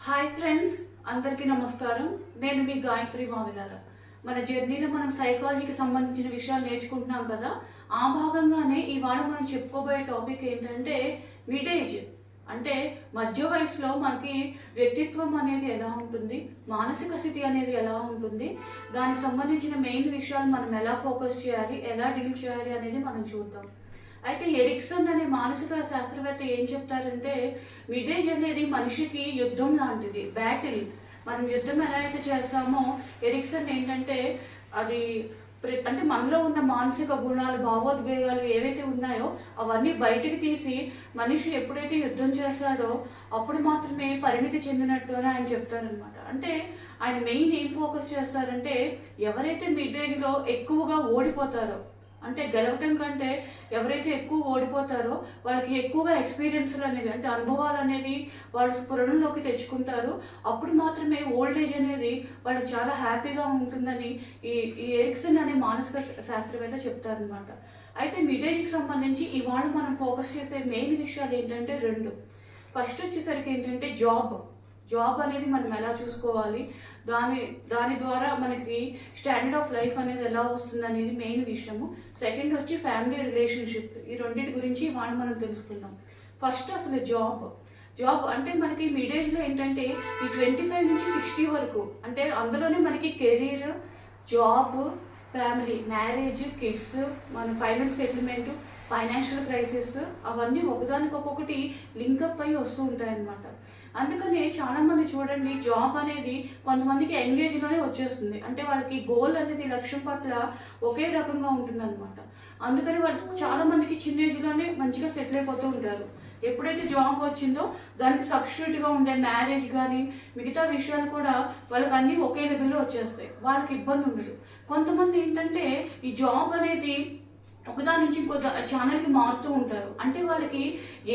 Hi friends, అందరికీ నమస్కారం. నేను మీ గాయత్రి వావిలాల. మన జర్నీలో మనం సైకాలజీకి సంబంధించిన విషయాలు నేర్చుకుంటున్నాం కదా. ఆ భాగంగానే ఇవాళ మనం చెప్పుకోబోయే టాపిక్ ఏంటంటే మిడ్ ఏజ్. అంటే మధ్య వయసులో మనకి వ్యక్తిత్వం అనేది ఎలా ఉంటుంది, మానసిక స్థితి అనేది ఎలా ఉంటుంది, దానికి సంబంధించిన మెయిన్ విషయాలు మనం ఎలా ఫోకస్ చేయాలి, ఎలా డీల్ చేయాలి అనేది మనం చూద్దాం. అయితే ఎరిక్సన్ అనే మానసిక శాస్త్రవేత్త ఏం చెప్తారంటే, మిడ్ ఏజ్ అనేది మనిషికి యుద్ధం లాంటిది, బ్యాటిల్. మనం యుద్ధం ఎలా అయితే చేస్తామో ఎరిక్సన్ ఏంటంటే అది అంటే మనలో ఉన్న మానసిక గుణాలు, భావోద్వేగాలు ఏవైతే ఉన్నాయో అవన్నీ బయటికి తీసి మనిషి ఎప్పుడైతే యుద్ధం చేస్తాడో అప్పుడు మాత్రమే పరిణితి చెందినట్టు అని ఆయన చెప్తారనమాట. అంటే ఆయన మెయిన్ ఏం ఫోకస్ చేస్తారంటే, ఎవరైతే మిడ్ ఏజ్లో ఎక్కువగా ఓడిపోతారో, అంటే గెలవటం కంటే ఎవరైతే ఎక్కువ ఓడిపోతారో వాళ్ళకి ఎక్కువగా ఎక్స్పీరియన్స్లు అనేవి, అంటే అనుభవాలు అనేవి వాళ్ళు స్ఫురణలోకి తెచ్చుకుంటారు. అప్పుడు మాత్రమే ఓల్డ్ ఏజ్ అనేది వాళ్ళకి చాలా హ్యాపీగా ఉంటుందని ఈ ఎరిక్సన్ అనే మానసిక శాస్త్రవేత్త చెప్తారనమాట. అయితే మిడ్ ఏజ్కి సంబంధించి ఇవాళ మనం ఫోకస్ చేసే మెయిన్ విషయాలు ఏంటంటే రెండు. ఫస్ట్ వచ్చేసరికి ఏంటంటే జాబ్ అనేది మనం ఎలా చూసుకోవాలి, దాని ద్వారా మనకి స్టాండర్డ్ ఆఫ్ లైఫ్ అనేది ఎలా వస్తుంది అనేది మెయిన్ విషయము. సెకండ్ వచ్చి ఫ్యామిలీ రిలేషన్షిప్స్. ఈ రెండింటి గురించి ఇవాళ మనం తెలుసుకుందాం. ఫస్ట్ అసలు జాబ్ అంటే మనకి మిడ్ ఏజ్లో ఏంటంటే ఈ 25 నుంచి 60 వరకు, అంటే అందులోనే మనకి career, job, family, marriage, kids, మన ఫైనల్ సెటిల్మెంట్, ఫైనాన్షియల్ క్రైసిస్ అవన్నీ ఒకదానికొకటి లింకప్ అయ్యి వస్తూ ఉంటాయన్నమాట. అందుకనే చాలామంది చూడండి, జాబ్ అనేది కొంతమందికి ఎంగేజ్లోనే వచ్చేస్తుంది. అంటే వాళ్ళకి గోల్ అనేది లక్ష్యం పట్ల ఒకే రకంగా ఉంటుందన్నమాట. అందుకని వాళ్ళు చాలామందికి చిన్న ఏజ్లోనే మంచిగా సెటిల్ అయిపోతూ ఉంటారు. ఎప్పుడైతే జాబ్ వచ్చిందో దానికి సబ్స్టిట్యూట్గా ఉండే మ్యారేజ్ కానీ మిగతా విషయాలు కూడా వాళ్ళకి అన్నీ ఒకే లెవెల్లో వచ్చేస్తాయి, వాళ్ళకి ఇబ్బంది ఉండదు. కొంతమంది ఏంటంటే ఈ జాబ్ అనేది ఒకదాని నుంచి ఇంకో ఛానల్కి మారుతూ ఉంటారు. అంటే వాళ్ళకి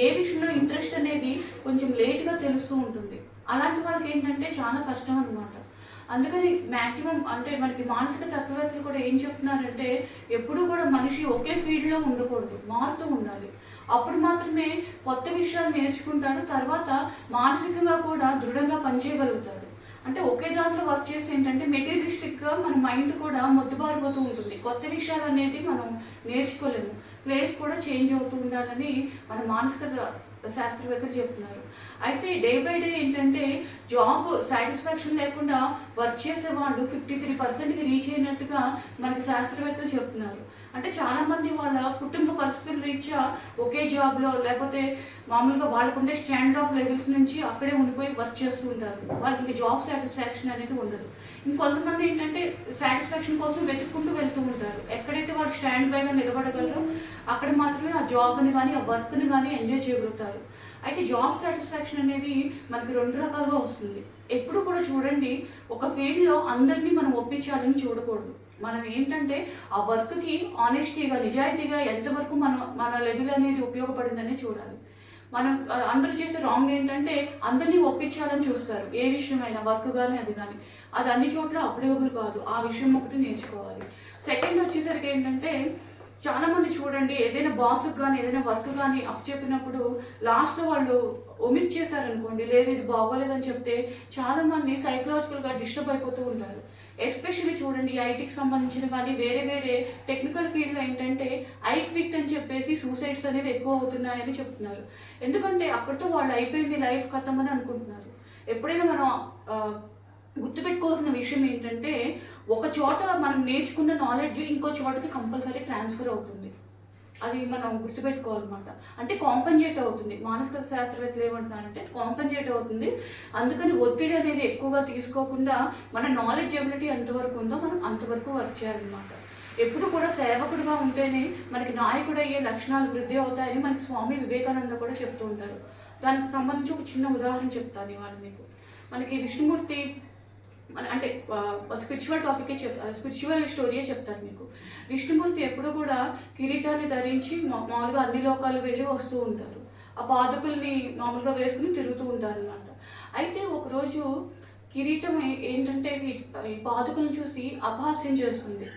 ఏ విషయంలో ఇంట్రెస్ట్ అనేది కొంచెం లేట్గా తెలుస్తూ ఉంటుంది. అలాంటి వాళ్ళకి ఏంటంటే చాలా కష్టం అనమాట. అందుకని మ్యాక్సిమం అంటే మనకి మానసిక తత్వవేత్తలు కూడా ఏం చెప్తున్నారంటే, ఎప్పుడూ కూడా మనిషి ఒకే ఫీల్డ్లో ఉండకూడదు, మారుతూ ఉండాలి. అప్పుడు మాత్రమే కొత్త విషయాలు నేర్చుకుంటాడు, తర్వాత మానసికంగా కూడా దృఢంగా పనిచేయగలుగుతాడు. అంటే ఒకే దాంట్లో వర్క్ చేసి ఏంటంటే మెటీరియలిస్టిక్గా మన మైండ్ కూడా మొద్దుబారిపోతూ ఉంటుంది. కొత్త విషయాలు అనేది మనం నేర్చుకోలేము, ప్లేస్ కూడా చేంజ్ అవుతూ ఉండాలని మన మానసిక శాస్త్రవేత్తలు చెప్తున్నారు. అయితే డే బై డే ఏంటంటే జాబ్ సాటిస్ఫాక్షన్ లేకుండా వర్క్ చేసే వాళ్ళు 53%కి రీచ్ అయినట్టుగా మనకి శాస్త్రవేత్తలు చెప్తున్నారు. అంటే చాలామంది వాళ్ళ కుటుంబ పరిస్థితుల రీత్యా ఒకే జాబ్లో, లేకపోతే మామూలుగా వాళ్ళకుండే స్టాండర్డ్ ఆఫ్ లెవెల్స్ నుంచి అక్కడే ఉండిపోయి వర్క్ చేస్తూ ఉంటారు. వాళ్ళకి జాబ్ సాటిస్ఫాక్షన్ అనేది ఉండదు. ఇంకొంతమంది ఏంటంటే సాటిస్ఫాక్షన్ కోసం వెతుక్కుంటూ వెళ్తూ ఉంటారు. ఎక్కడైతే వాళ్ళు స్టాండ్ బైగా నిలబడగలరో అక్కడ మాత్రమే ఆ జాబ్ని కానీ ఆ వర్క్ని కానీ ఎంజాయ్ చేయగలుగుతారు. అయితే జాబ్ సాటిస్ఫాక్షన్ అనేది మనకి రెండు రకాలుగా వస్తుంది. ఎప్పుడు కూడా చూడండి, ఒక ఫీల్డ్లో అందరినీ మనం ఒప్పించాలని చూడకూడదు. మనం ఏంటంటే ఆ వర్క్కి ఆనెస్టీగా, నిజాయితీగా ఎంతవరకు మన లెవెల్ అనేది ఉపయోగపడిందని చూడాలి. మనం అందరూ చేసే రాంగ్ ఏంటంటే అందరినీ ఒప్పించాలని చూస్తారు. ఏ విషయమైనా, వర్క్ కానీ అది కానీ, అది అన్ని చోట్ల అప్లికబుల్ కాదు. ఆ విషయం ఒకటి నేర్చుకోవాలి. సెకండ్ వచ్చేసరికి ఏంటంటే, చాలామంది చూడండి, ఏదైనా బాస్కి కానీ ఏదైనా వర్క్ కానీ అప్ చెప్పినప్పుడు లాస్ట్లో వాళ్ళు ఒమిట్ చేశారనుకోండి, లేదు ఇది బాగోలేదని చెప్తే చాలామంది సైకలాజికల్గా డిస్టర్బ్ అయిపోతూ ఉంటారు. ఎస్పెషల్లీ చూడండి, ఐటీకి సంబంధించిన కానీ వేరే టెక్నికల్ ఫీల్డ్లో ఏంటంటే ఐ క్విట్ అని చెప్పేసి సూసైడ్స్ అనేవి ఎక్కువ అవుతున్నాయని చెప్తున్నారు. ఎందుకంటే అక్కడితో వాళ్ళు అయిపోయింది, లైఫ్ ఖతం అని అనుకుంటున్నారు. ఎప్పుడైనా మనం గుర్తుపెట్టుకోవాల్సిన విషయం ఏంటంటే, ఒక చోట మనం నేర్చుకున్న నాలెడ్జ్ ఇంకో చోటకి కంపల్సరీ ట్రాన్స్ఫర్ అవుతుంది. అది మనం గుర్తుపెట్టుకోవాలన్నమాట. అంటే కాంపెన్సేట్ అవుతుంది. మానసిక శాస్త్రవేత్తలు ఏమంటున్నారంటే కాంపెన్సేట్ అవుతుంది. అందుకని ఒత్తిడి అనేది ఎక్కువగా తీసుకోకుండా మన నాలెడ్జ్ ఎబిలిటీ ఎంతవరకు ఉందో మనం అంతవరకు వర్క్ చేయాలన్నమాట. ఎప్పుడు కూడా సేవకుడిగా ఉంటేనే మనకి నాయకుడు అయ్యే లక్షణాలు వృద్ధి అవుతాయని మనకి స్వామి వివేకానంద కూడా చెప్తూ ఉంటారు. దానికి సంబంధించి ఒక చిన్న ఉదాహరణ చెప్తాను ఇవాళ మీకు. మనకి విష్ణుమూర్తి అంటే స్పిరిచువల్ టాపికే స్పిరిచువల్ స్టోరీయే చెప్తారు మీకు. విష్ణుమూర్తి ఎప్పుడు కూడా కిరీటాన్ని ధరించి మామూలుగా అన్ని లోకాలు వెళ్ళి వస్తూ ఉంటారు. ఆ పాదుకుల్ని మామూలుగా వేసుకుని తిరుగుతూ ఉంటారు అన్నమాట. అయితే ఒకరోజు కిరీటం ఏంటంటే ఈ పాదుకులను చూసి అపహాస్యం చేస్తుంది.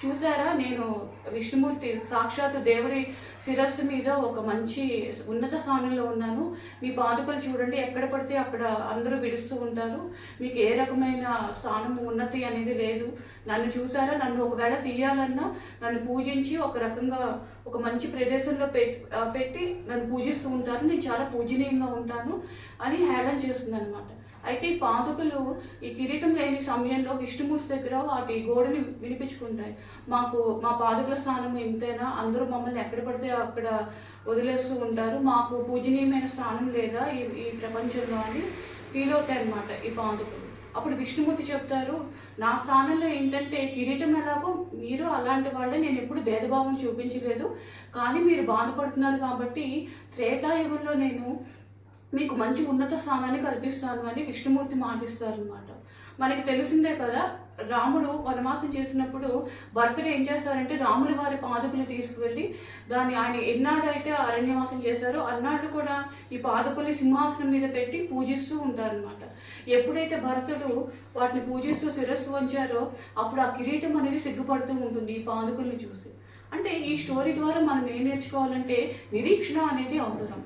చూసారా, నేను విష్ణుమూర్తి సాక్షాత్ దేవుడి శిరస్సు మీద ఒక మంచి ఉన్నత స్థానంలో ఉన్నాను. మీ పాదుకలు చూడండి, ఎక్కడ పడితే అక్కడ అందరూ విడుస్తూ ఉంటారు. మీకు ఏ రకమైన స్థానం ఉన్నతి అనేది లేదు. నన్ను చూసారా, నన్ను ఒకవేళ తీయాలన్నా నన్ను పూజించి ఒక రకంగా ఒక మంచి ప్రదేశంలో పెట్టి నన్ను పూజిస్తూ ఉంటారు. నేను చాలా పూజనీయంగా ఉంటాను అని హేళన చేస్తుంది అనమాట. అయితే ఈ పాదుకలు ఈ కిరీటం లేని సమయంలో విష్ణుమూర్తి దగ్గర వాటి గోడని వినిపించుకుంటాయి. మా పాదుకల స్థానం ఇంతేనా, అందరూ మమ్మల్ని ఎక్కడ పడితే అక్కడ వదిలేస్తూ ఉంటారు, మాకు పూజనీయమైన స్థానం లేదా ఈ ప్రపంచంలో అని ఫీల్ అవుతాయి అన్నమాట ఈ పాదుకలు. అప్పుడు విష్ణుమూర్తి చెప్తారు, నా స్థానంలో ఏంటంటే కిరీటం ఎలాగో మీరు అలాంటి వాళ్ళే, నేను ఎప్పుడు భేదభావం చూపించలేదు. కానీ మీరు బాధపడుతున్నారు కాబట్టి త్రేతాయుగంలో నేను మీకు మంచి ఉన్నత స్థానాన్ని కల్పిస్తాను అని విష్ణుమూర్తి మాటిస్తారు అనమాట. మనకి తెలిసిందే కదా, రాముడు వనవాసం చేసినప్పుడు భరతుడు ఏం చేస్తారంటే రాముడి వారి పాదుకులు తీసుకువెళ్ళి దాన్ని ఆయన ఎన్నాడు అయితే అరణ్యవాసం చేశారో అన్నాడు కూడా ఈ పాదుకుల్ని సింహాసనం మీద పెట్టి పూజిస్తూ ఉంటారనమాట. ఎప్పుడైతే భరతుడు వాటిని పూజిస్తూ శిరస్సు వంచారో అప్పుడు ఆ కిరీటం అనేది సిగ్గుపడుతూ ఉంటుంది ఈ పాదుకుల్ని చూసి. అంటే ఈ స్టోరీ ద్వారా మనం ఏం నేర్చుకోవాలంటే నిరీక్షణ అనేది అవసరం,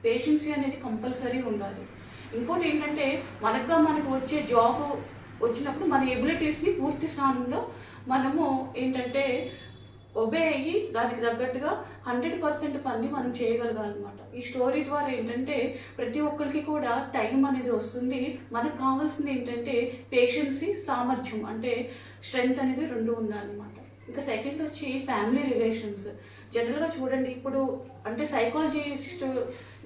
పేషెన్సీ అనేది కంపల్సరీ ఉండాలి. ఇంకోటి ఏంటంటే మనకు వచ్చే జాబ్ వచ్చినప్పుడు మన ఎబిలిటీస్ని పూర్తి స్థానంలో మనము ఏంటంటే ఒబే అయ్యి దానికి తగ్గట్టుగా 100% పని మనం చేయగలగాలన్నమాట. ఈ స్టోరీ ద్వారా ఏంటంటే ప్రతి ఒక్కరికి కూడా టైం అనేది వస్తుంది. మనకు కావాల్సింది ఏంటంటే పేషెన్సీ, సామర్థ్యం అంటే స్ట్రెంగ్త్ అనేది రెండు ఉండాలన్నమాట. ఇంకా సెకండ్ వచ్చి ఫ్యామిలీ రిలేషన్స్. జనరల్గా చూడండి, ఇప్పుడు అంటే సైకాలజిస్ట్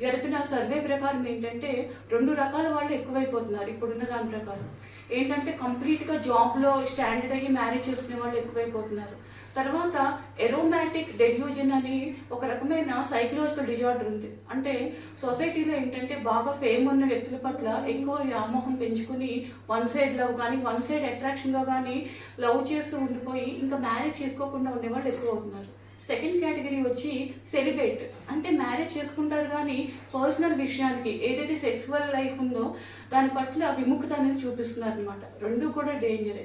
జరిపిన సర్వే ప్రకారం ఏంటంటే 2 రకాల వాళ్ళు ఎక్కువైపోతున్నారు ఇప్పుడున్న దాని ప్రకారం. ఏంటంటే కంప్లీట్గా జాబ్లో స్టాండర్డ్ అయ్యి మ్యారేజ్ చేసుకునే వాళ్ళు ఎక్కువైపోతున్నారు. తర్వాత ఎరోమాటిక్ డెల్యూజన్ అని ఒక రకమైన సైకలాజికల్ డిజార్డర్ ఉంది. అంటే సొసైటీలో ఏంటంటే బాగా ఫేమ్ ఉన్న వ్యక్తుల పట్ల ఎక్కువ వ్యామోహం పెంచుకుని వన్ సైడ్ లవ్ కానీ వన్ సైడ్ అట్రాక్షన్గా కానీ లవ్ చేస్తూ ఉండిపోయి ఇంకా మ్యారేజ్ చేసుకోకుండా ఉండేవాళ్ళు ఎక్కువ అవుతున్నారు. సెకండ్ కేటగిరీ వచ్చి సెలిబ్రేట్, అంటే మ్యారేజ్ చేసుకుంటారు కానీ పర్సనల్ విషయానికి ఏదైతే సెక్సువల్ లైఫ్ ఉందో దాని పట్ల విముఖత అనేది చూపిస్తున్నారు అనమాట. రెండు కూడా డేంజరే.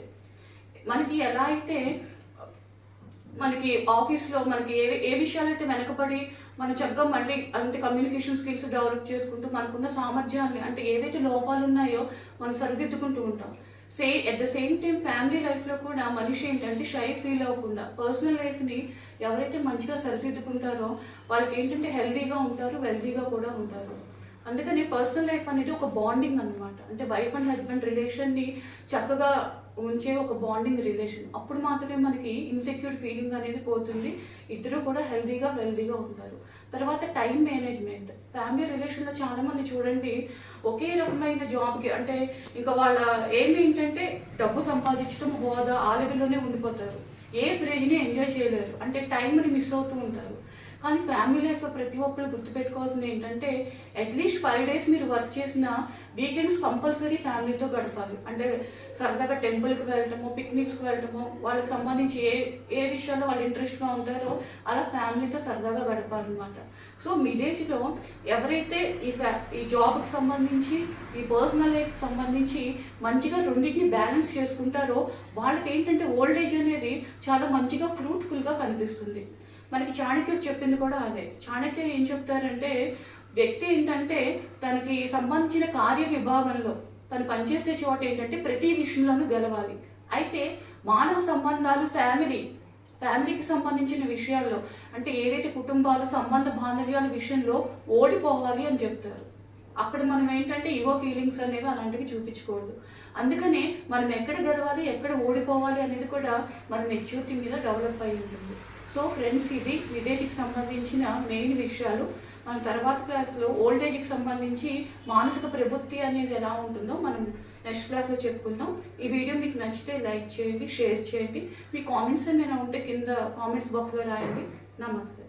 మనకి ఎలా అయితే మనకి ఆఫీస్లో మనకి ఏ విషయాలు అయితే వెనకబడి మనం చక్కగా మళ్ళీ అంటే కమ్యూనికేషన్ స్కిల్స్ డెవలప్ చేసుకుంటూ మనకున్న సామర్థ్యాన్ని అంటే ఏవైతే లోపాలు ఉన్నాయో మనం సరిదిద్దుకుంటూ ఉంటాం. At the same time family లైఫ్లో కూడా మనిషి ఏంటంటే షై ఫీల్ అవ్వకుండా పర్సనల్ లైఫ్ని ఎవరైతే మంచిగా సరిదిద్దుకుంటారో వాళ్ళకి ఏంటంటే హెల్తీగా ఉంటారు, వెల్తీగా కూడా ఉంటారు. అందుకని పర్సనల్ లైఫ్ అనేది ఒక బాండింగ్ అనమాట. అంటే వైఫ్ అండ్ హస్బెండ్ రిలేషన్ని చక్కగా ఉంచే ఒక బాండింగ్ రిలేషన్. అప్పుడు మాత్రమే మనకి ఇన్సెక్యూర్ ఫీలింగ్ అనేది పోతుంది, ఇద్దరు కూడా హెల్తీగా వెల్తీగా ఉంటారు. తర్వాత టైం మేనేజ్మెంట్. ఫ్యామిలీ రిలేషన్లో చాలామంది చూడండి ఒకే రకమైన జాబ్కి అంటే ఇంకా వాళ్ళ ఏమి ఏంటంటే డబ్బు సంపాదించడం, హోదా ఆ లెవెల్లోనే ఉండిపోతారు, ఏ ఫ్రేజ్ని ఎంజాయ్ చేయలేరు, అంటే టైంని మిస్ అవుతూ ఉంటారు. కానీ ఫ్యామిలీ లైఫ్లో ప్రతి ఒక్కరు గుర్తుపెట్టుకోవాల్సింది ఏంటంటే అట్లీస్ట్ 5 days మీరు వర్క్ చేసిన వీకెండ్స్ కంపల్సరీ ఫ్యామిలీతో గడపాలి. అంటే సరదాగా టెంపుల్కి వెళ్ళటమో, పిక్నిక్స్కి వెళ్ళటమో, వాళ్ళకి సంబంధించి ఏ విషయాల్లో వాళ్ళు ఇంట్రెస్ట్గా ఉంటారో అలా ఫ్యామిలీతో సరదాగా గడపాలన్నమాట. సో మిడేజ్లో ఎవరైతే ఈ జాబ్కి సంబంధించి ఈ పర్సనల్ లైఫ్కి సంబంధించి మంచిగా రెండింటిని బ్యాలెన్స్ చేసుకుంటారో వాళ్ళకి ఏంటంటే ఓల్డ్ ఏజ్ అనేది చాలా మంచిగా ఫ్రూట్ఫుల్గా కనిపిస్తుంది. మనకి చాణక్యుడు చెప్పింది కూడా అదే. చాణక్యుడు ఏం చెప్తారంటే వ్యక్తి ఏంటంటే తనకి సంబంధించిన కార్య విభాగంలో తను పనిచేసే చోట ఏంటంటే ప్రతి విషయంలోనూ గెలవాలి. అయితే మానవ సంబంధాలు ఫ్యామిలీకి సంబంధించిన విషయాల్లో అంటే ఏదైతే కుటుంబాలు సంబంధ బాంధవ్యాల విషయంలో ఓడిపోవాలి అని చెప్తారు. అక్కడ మనం ఏంటంటే ఈగో ఫీలింగ్స్ అనేవి అలాంటివి చూపించకూడదు. అందుకనే మనం ఎక్కడ గెలవాలి, ఎక్కడ ఓడిపోవాలి అనేది కూడా మన మెచ్యూరిటీ మీద డెవలప్ అయి ఉంటుంది. సో ఫ్రెండ్స్, ఇది విలేజ్కి సంబంధించిన మెయిన్ విషయాలు. మన తర్వాత క్లాస్లో ఓల్డ్ ఏజ్కి సంబంధించి మానసిక ప్రబుద్ధి అనేది ఎలా ఉంటుందో మనం నెక్స్ట్ క్లాస్లో చెప్పుకుందాం. ఈ వీడియో మీకు నచ్చితే లైక్ చేయండి, షేర్ చేయండి. మీ కామెంట్స్ ఏమైనా ఉంటే కింద కామెంట్స్ బాక్స్లో రాయండి. నమస్తే.